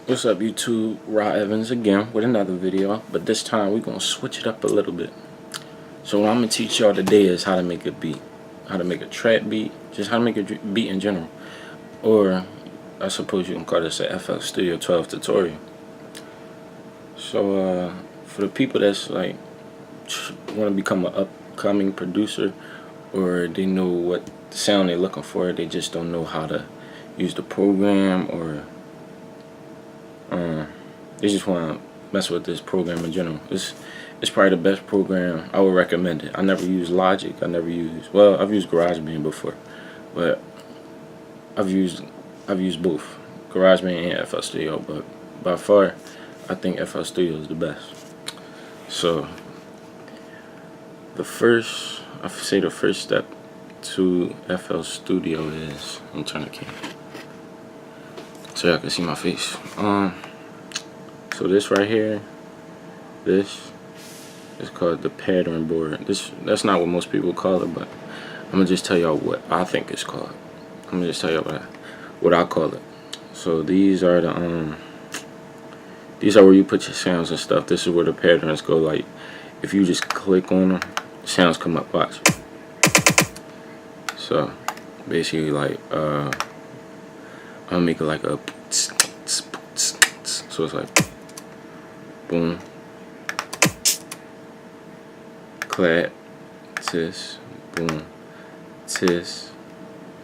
What's up, YouTube? RahEvans again with another video, but this time we're gonna switch it up a little bit. So what I'm gonna teach y'all today is how to make a beat, how to make a trap beat, just how to make a beat in general, or I suppose you can call this a FL Studio 12 tutorial. So for the people that's like want to become an upcoming producer, or they know what sound they're looking for, they just don't know how to use the program, or they just want to mess with this program in general. It's probably the best program. I would recommend it. I never used Logic. I've used GarageBand before, but I've used both GarageBand and FL Studio. But by far, I think FL Studio is the best. So the first step to FL Studio is, let me turn the camera so y'all can see my face. So this right here, this is called the pattern board. That's not what most people call it, but I'm gonna just tell y'all what I think it's called. I'm gonna just tell y'all what I call it. So these are the where you put your sounds and stuff. This is where the patterns go. Like if you just click on them, sounds come up. Watch. So basically, like I'll make it like a so it's like boom, clap, tis, boom, tis.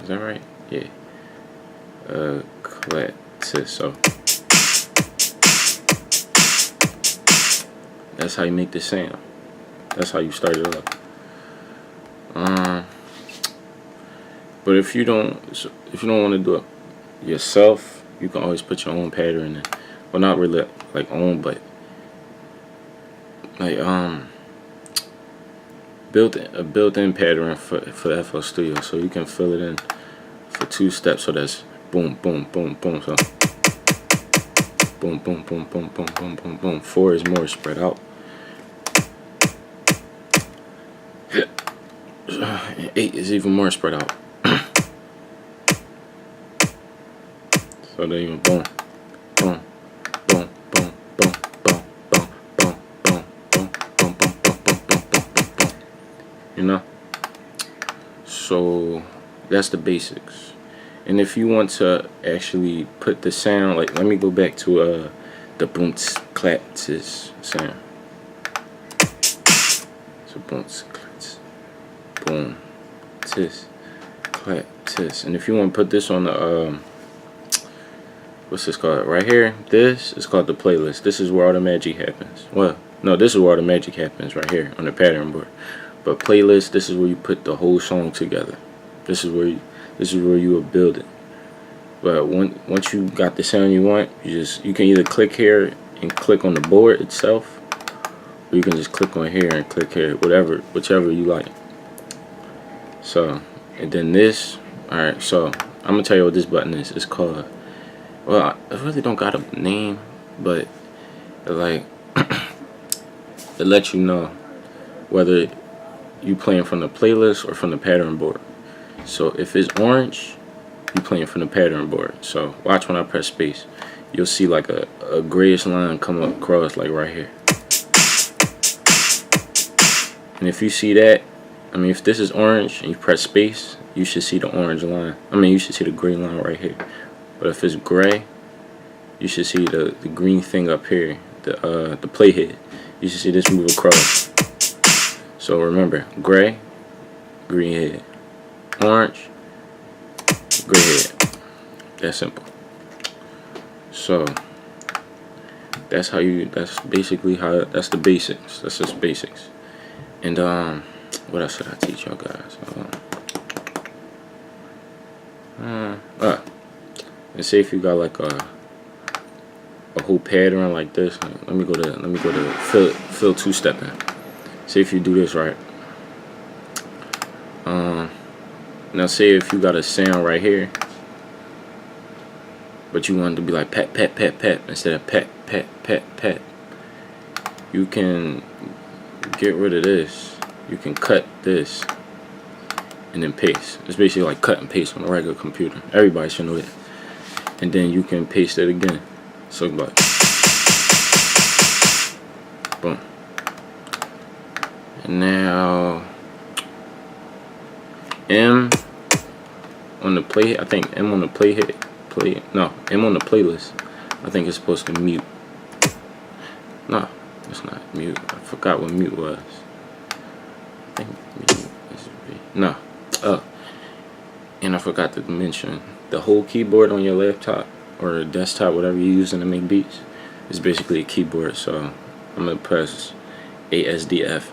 Is that right? Yeah. Clap, tis. So that's how you make the sound. That's how you start it up. But if you don't want to do it yourself, you can always put your own pattern in. Well, not really like own, but like built-in pattern for FL Studio, so you can fill it in for 2 steps. So that's boom, boom, boom, boom. So boom, boom, boom, boom, boom, boom, boom, boom. 4 is more spread out. 8 is even more spread out. So there you go. Boom, boom, boom, boom, boom, boom, boom, boom, boom, boom, boom, boom, boom, boom, boom, boom, boom. You know. So that's the basics. And if you want to actually put the sound, like let me go back to the boom clap tis sound. So boom clap, boom tis clap tis. And if you want to put this on the what's this called right here? This is called the playlist. This is where all the magic happens. Well, no, this is where all the magic happens right here on the pattern board. But playlist, this is where you put the whole song together. This is where you will build it. But once you got the sound you want, you can either click here and click on the board itself, or you can just click on here and click here, whichever you like. So, and then this, alright, so I'm gonna tell you what this button is. It's called, well, I really don't got a name, but like it lets you know whether you playing from the playlist or from the pattern board. So if it's orange, you playing from the pattern board. So watch when I press space, you'll see like a grayish line come across like right here. And if you see that, I mean, if this is orange and you press space, you should see the orange line. I mean, you should see the gray line right here. But if it's gray, you should see the green thing up here, the playhead. You should see this move across. So remember, gray, green head, orange, gray head. That's simple. So that's basically how, that's the basics. That's just basics. And what else should I teach y'all guys? And say if you got like a whole pattern like this. Let me go to fill 2-stepping. Say if you do this right. Now say if you got a sound right here, but you want it to be like pat pat pat pat instead of pat pat pat pat. You can get rid of this. You can cut this and then paste. It's basically like cut and paste on a regular computer. Everybody should know that. And then you can paste it again. So like, boom. And now M on the play. I think M on the M on the playlist. I think it's supposed to mute. No, it's not mute. I forgot what mute was. I think mute is no. And I forgot to mention the whole keyboard on your laptop or desktop, whatever you're using to make beats, is basically a keyboard. So I'm gonna press ASDF.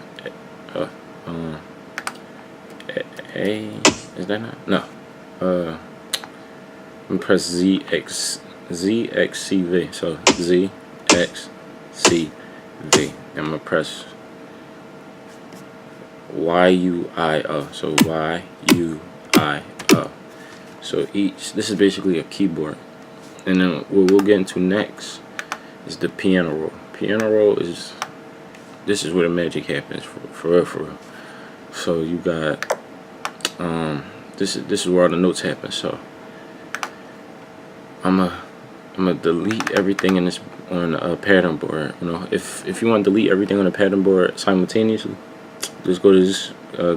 A is that not? No. I'm gonna press ZXCV. So ZXCV. I'm gonna press YUIO. So YUIO. So this is basically a keyboard. And then what we'll get into next is the piano roll. Piano roll is, this is where the magic happens for real. So you got this is where all the notes happen. So I'm gonna delete everything in this on a pattern board. You know, if you want to delete everything on a pattern board simultaneously, just go to this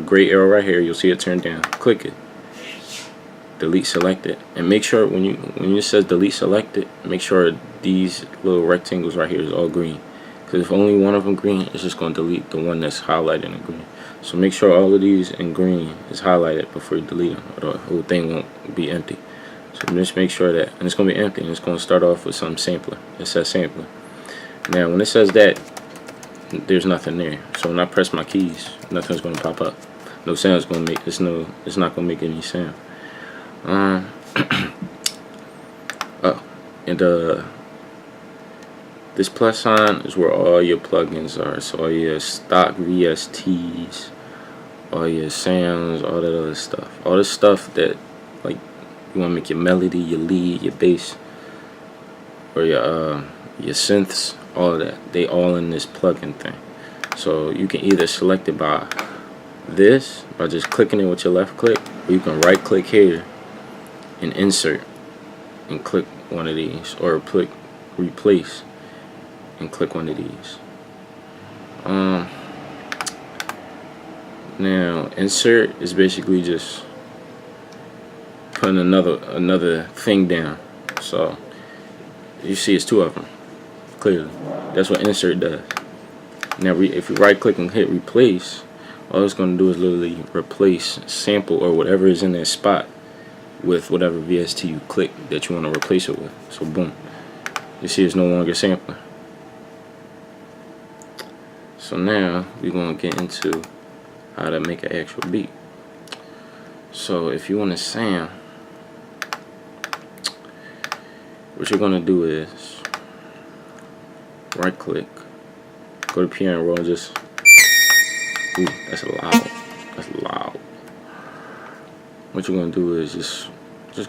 gray arrow right here. You'll see it turn down. Click it. Delete selected, and make sure when it says delete selected, make sure these little rectangles right here is all green. Because if only one of them green, it's just going to delete the one that's highlighted in green. So make sure all of these in green is highlighted before you delete them, or the whole thing won't be empty. So just make sure that, and it's going to be empty, and it's going to start off with some sampler. It says sampler. Now when it says that, there's nothing there. So when I press my keys, nothing's going to pop up. No sound's going to make. It's not going to make any sound. This plus sign is where all your plugins are. So all your stock VSTs, all your sounds, all that other stuff. All the stuff that, like, you want to make your melody, your lead, your bass, or your synths, all of that. They all in this plugin thing. So you can either select it by just clicking it with your left click, or you can right click here and insert and click one of these, or click replace and click one of these. Now insert is basically just putting another thing down. So you see it's two of them clearly. That's what insert does. Now if you right click and hit replace, all it's going to do is literally replace sample or whatever is in that spot with whatever VST you click that you want to replace it with. So boom, you see it's no longer sampling. So now we're going to get into how to make an actual beat. So if you want to sound, what you're going to do is right click, go to piano roll, and just, ooh, that's loud. That's loud. What you're gonna do is just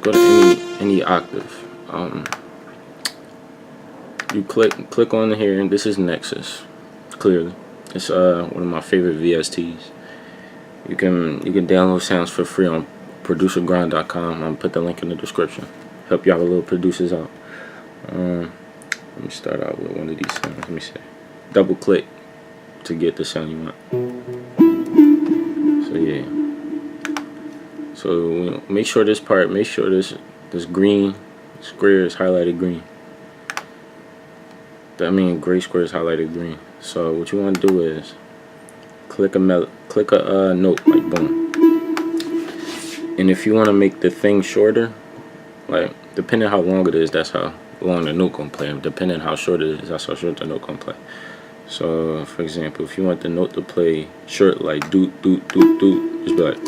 go to any octave. You click on here, and this is Nexus. Clearly, it's one of my favorite VSTs. You can download sounds for free on producergrind.com. I'm gonna put the link in the description. Help y'all little producers out. Let me start out with one of these sounds. Let me see. Double click to get the sound you want. So yeah. So make sure this green square is highlighted green. I mean gray square is highlighted green. So what you want to do is click a note, like boom. And if you want to make the thing shorter, like depending how long it is, that's how long the note gonna play. Depending how short it is, that's how short the note gonna play. So for example, if you want the note to play short, like doot doot doot doot, just be like,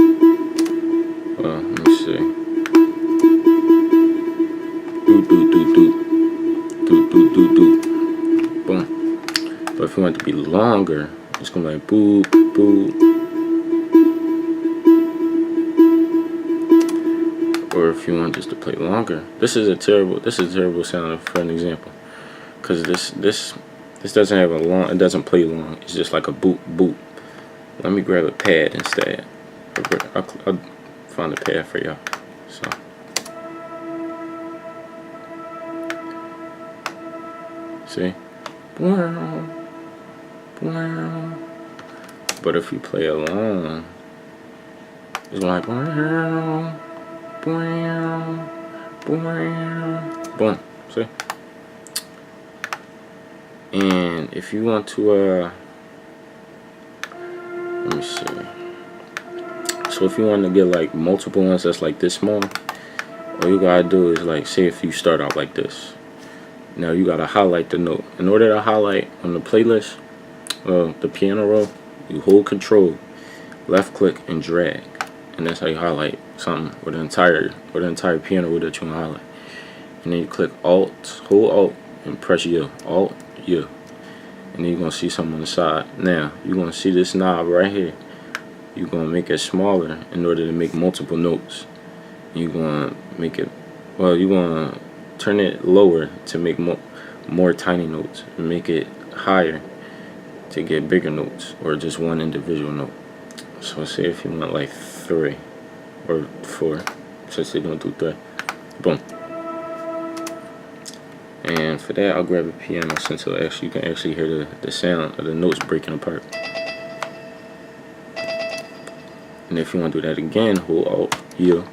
let me see, doot doot doot doot doot doot doot doot, boom. But if you want it to be longer, it's gonna be like boop boop. Or if you want this to play longer, this is a terrible sound for an example, because this doesn't have a long, it doesn't play long. It's just like a boop boop. Let me grab a pad instead. I'll find a pad for y'all. So See? But if you play along, it's like boom. See? And if you want to let me see. So if you want to get like multiple ones that's like this small, all you gotta do is, like, say if you start out like this. Now you gotta highlight the note. In order to highlight on the playlist, the piano roll, you hold Control, left click, and drag, and that's how you highlight something with the entire piano roll that you want to highlight. And then you click Alt, hold Alt, and press U. Alt U, and then you're gonna see something on the side. Now you're gonna see this knob right here. You're gonna make it smaller in order to make multiple notes. You're gonna make it, well, you're gonna turn it lower to make more tiny notes, and make it higher to get bigger notes, or just one individual note. So say if you want like 3 or 4, since they don't do 3, boom. And for that, I'll grab a piano, since you can actually hear the sound of the notes breaking apart. And if you want to do that again, hold Alt U,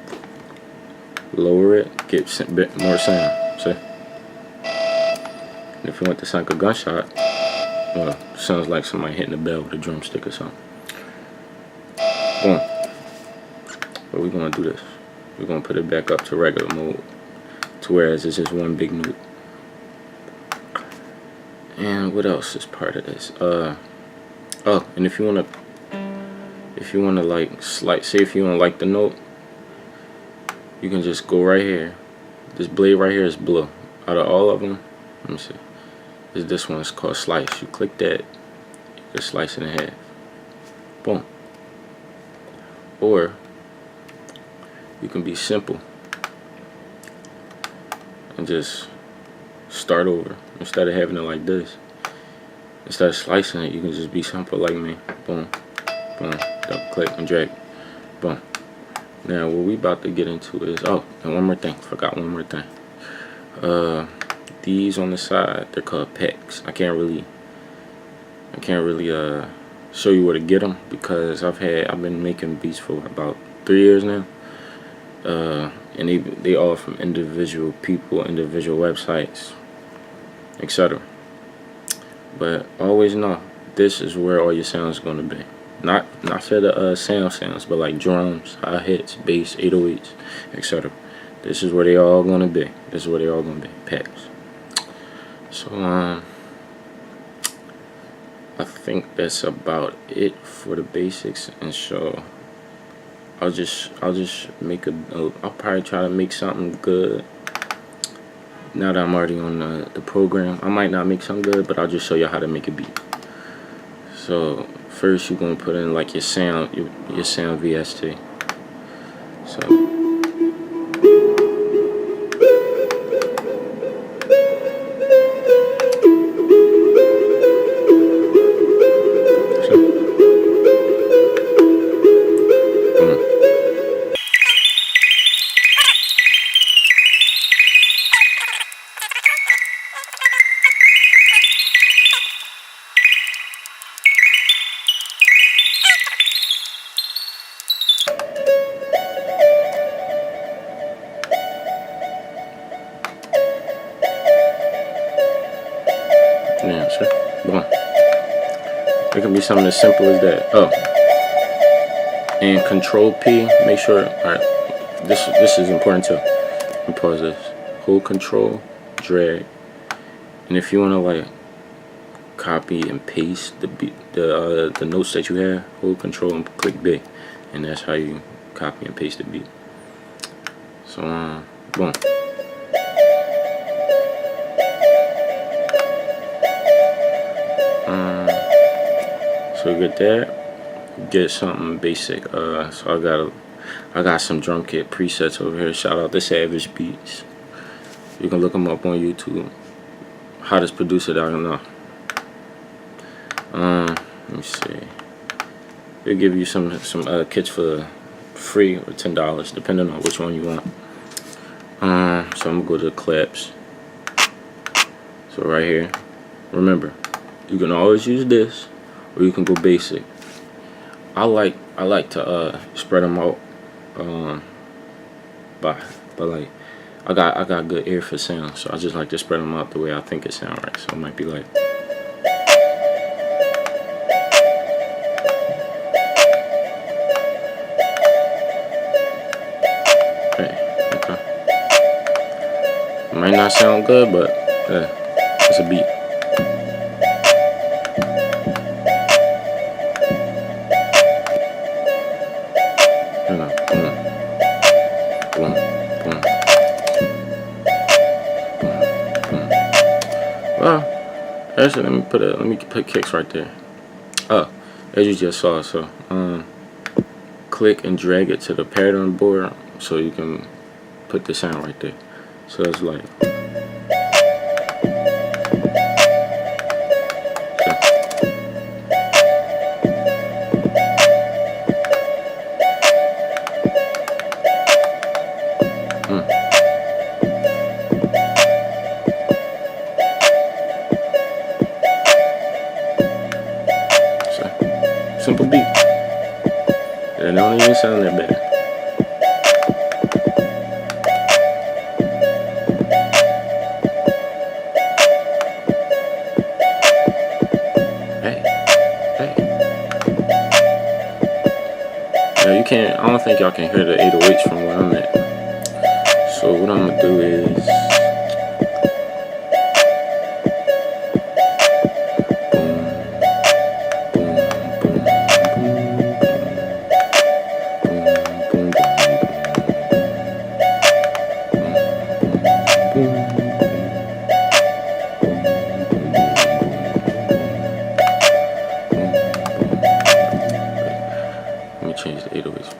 lower it, get a bit more sound. See? And if you want to sound like a gunshot, well, sounds like somebody hitting the bell with a drumstick or something. Boom. But we're gonna do this. We're gonna put it back up to regular mode, to whereas it's just one big note. And what else is part of this? Oh, and if you wanna like say if you wanna like the note, you can just go right here. This blade right here is blue. Out of all of them, let me see. This one is called slice. You click that, you can slice it in half. Boom. Or you can be simple and just start over. Instead of having it like this, instead of slicing it, you can just be simple like me. Boom, boom, double click and drag. Boom. Now what we about to get into is, oh, and one more thing, forgot one more thing. These on the side, they're called packs. I can't really show you where to get them, because I've been making beats for about 3 years now. And they all from individual people, individual websites, etc. But always know, this is where all your sounds going to be. Not for the sounds, but like drums, hi-hats, bass, 808s, etc. This is where they all going to be. This is where they all going to be. Packs. So I think that's about it for the basics. And so I'll just make I'll probably try to make something good. Now that I'm already on the program, I might not make something good, but I'll just show you how to make a beat. So first you're gonna put in like your sound VST. So yeah, sure. Boom. It can be something as simple as that. Oh, and Control P. Make sure. All right. This is important too. Let me pause this. Hold Control, drag, and if you wanna like copy and paste the notes that you have, hold Control and click B, and that's how you copy and paste the beat. So boom. So you get that. Get something basic. So I got some drum kit presets over here. Shout out to Savage Beats. You can look them up on YouTube. Hottest producer that I don't know. Let me see. They'll give you some kits for free or $10, depending on which one you want. So I'm gonna go to the clips. So right here, remember, you can always use this, or you can go basic. I like to spread them out, by like I got good ear for sound, so I just like to spread them out the way I think it sound right. So it might be like. Might not sound good, but it's a beat. You know, boom, boom, boom, boom, boom. Well, actually, let me put kicks right there. Oh, as you just saw, so click and drag it to the pattern board so you can put the sound right there. So it's like. Simple beat. It don't even sound that bad. Hey. Now you can't. I don't think y'all can hear the 808s from where I'm at. So what I'm gonna do is. Let me change the 808s.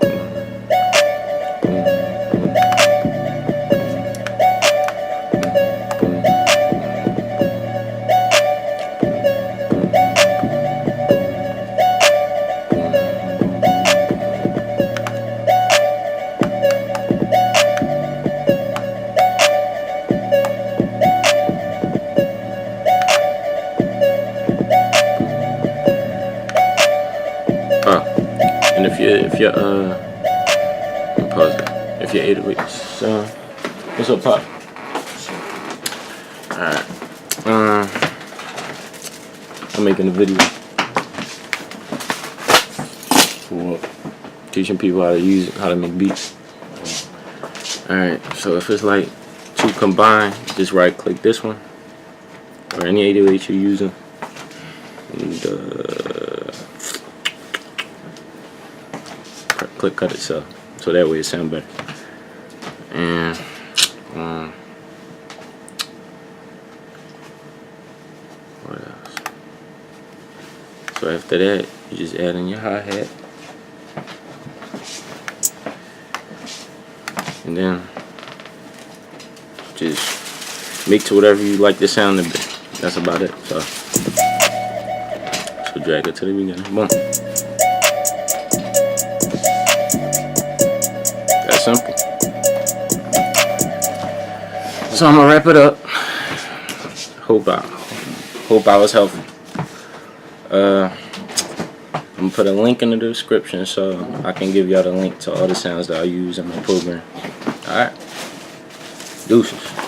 And if you're let me pause it. If you're 808s, what's up, Pop? Alright. I'm making a video for teaching people how to make beats. Alright, so if it's like two combined, just right click this one or any 808 you're using and click cut itself, so that way it sounds better. And what else? So after that, you just add in your hi-hat, and then just mix to whatever you like the sound to be. That's about it. So drag it to the beginning. Boom. Simple. So I'm gonna wrap it up. Hope I was helpful. I'm gonna put a link in the description so I can give y'all the link to all the sounds that I use in my program. Alright. Deuces.